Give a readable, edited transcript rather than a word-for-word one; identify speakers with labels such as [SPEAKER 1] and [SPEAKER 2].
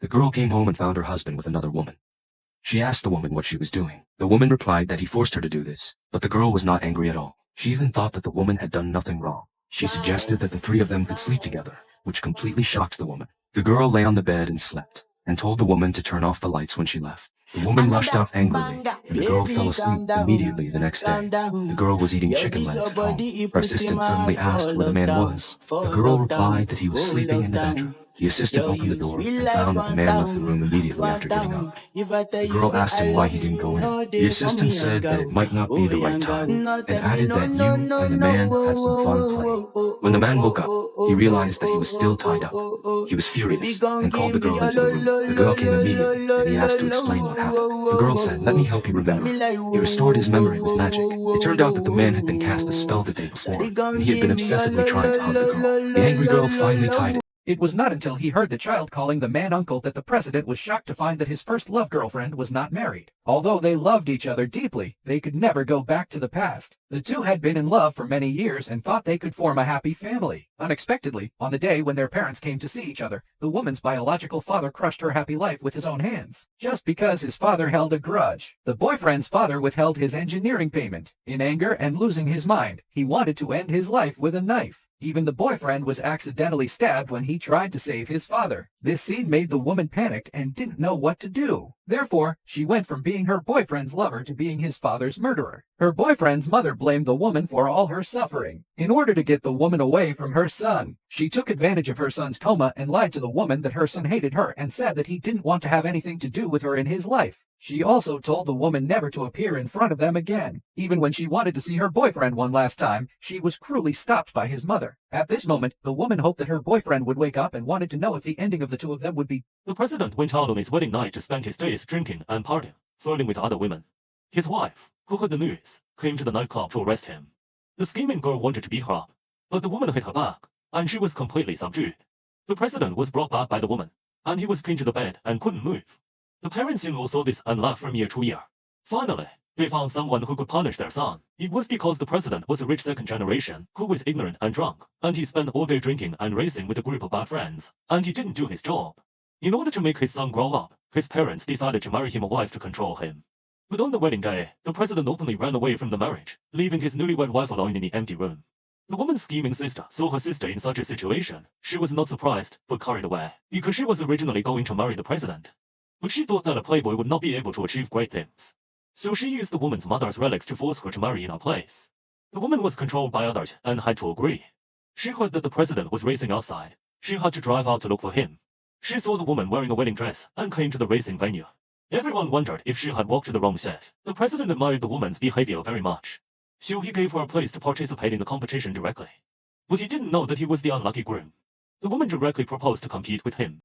[SPEAKER 1] The girl came home and found her husband with another woman. She asked the woman what she was doing. The woman replied that he forced her to do this, but the girl was not angry at all. She even thought that the woman had done nothing wrong. She suggested that the three of them could sleep together, which completely shocked the woman. The girl lay on the bed and slept, and told the woman to turn off the lights when she left. The woman rushed out angrily, and the girl fell asleep immediately the next day. The girl was eating chicken legs at home. Her assistant suddenly asked where the man was. The girl replied that he was sleeping in the bedroom. The assistant opened the door and found that the man left the room immediately after getting up. The girl asked him why he didn't go in. The assistant said that it might not be the right time, and added that you and the man had some fun playing. When the man woke up, he realized that he was still tied up. He was furious and called the girl into the room. The girl came immediately, and he asked to explain what happened. The girl said, "Let me help you remember." He restored his memory with magic. It turned out that the man had been cast a spell the day before, and he had been obsessively trying to hug the girl. The angry girl finally tied him.
[SPEAKER 2] It was not until he heard the child calling the man uncle that the president was shocked to find that his first love girlfriend was not married. Although they loved each other deeply, they could never go back to the past. The two had been in love for many years and thought they could form a happy family. Unexpectedly, on the day when their parents came to see each other, the woman's biological father crushed her happy life with his own hands, just because his father held a grudge. The boyfriend's father withheld his engineering payment. In anger and losing his mind, he wanted to end his life with a knife. Even the boyfriend was accidentally stabbed when he tried to save his father. This scene made the woman panicked and didn't know what to do. Therefore, she went from being her boyfriend's lover to being his father's murderer. Her boyfriend's mother blamed the woman for all her suffering. In order to get the woman away from her son, she took advantage of her son's coma and lied to the woman that her son hated her and said that he didn't want to have anything to do with her in his life. She also told the woman never to appear in front of them again. Even when she wanted to see her boyfriend one last time, she was cruelly stopped by his mother. At this moment, the woman hoped that her boyfriend would wake up and wanted to know if the ending of the two of them would be.
[SPEAKER 3] The president went out on his wedding night to spend his days drinking and partying, flirting with other women. His wife, who heard the news, came to the nightclub to arrest him. The scheming girl wanted to beat her up, but the woman hit her back, and she was completely subdued. The president was brought back by the woman, and he was pinned to the bed and couldn't move. The parents-in-law saw this and laughed from year to year. Finally, they found someone who could punish their son. It was because the president was a rich second generation who was ignorant and drunk, and he spent all day drinking and racing with a group of bad friends, and he didn't do his job. In order to make his son grow up, his parents decided to marry him a wife to control him. But on the wedding day, the president openly ran away from the marriage, leaving his newlywed wife alone in the empty room. The woman's scheming sister saw her sister in such a situation. She was not surprised, but carried away, because she was originally going to marry the president. But she thought that a playboy would not be able to achieve great things. So she used the woman's mother's relics to force her to marry in her place. The woman was controlled by others and had to agree. She heard that the president was racing outside. She had to drive out to look for him. She saw the woman wearing a wedding dress and came to the racing venue. Everyone wondered if she had walked to the wrong set. The president admired the woman's behavior very much, so he gave her a place to participate in the competition directly. But he didn't know that he was the unlucky groom. The woman directly proposed to compete with him.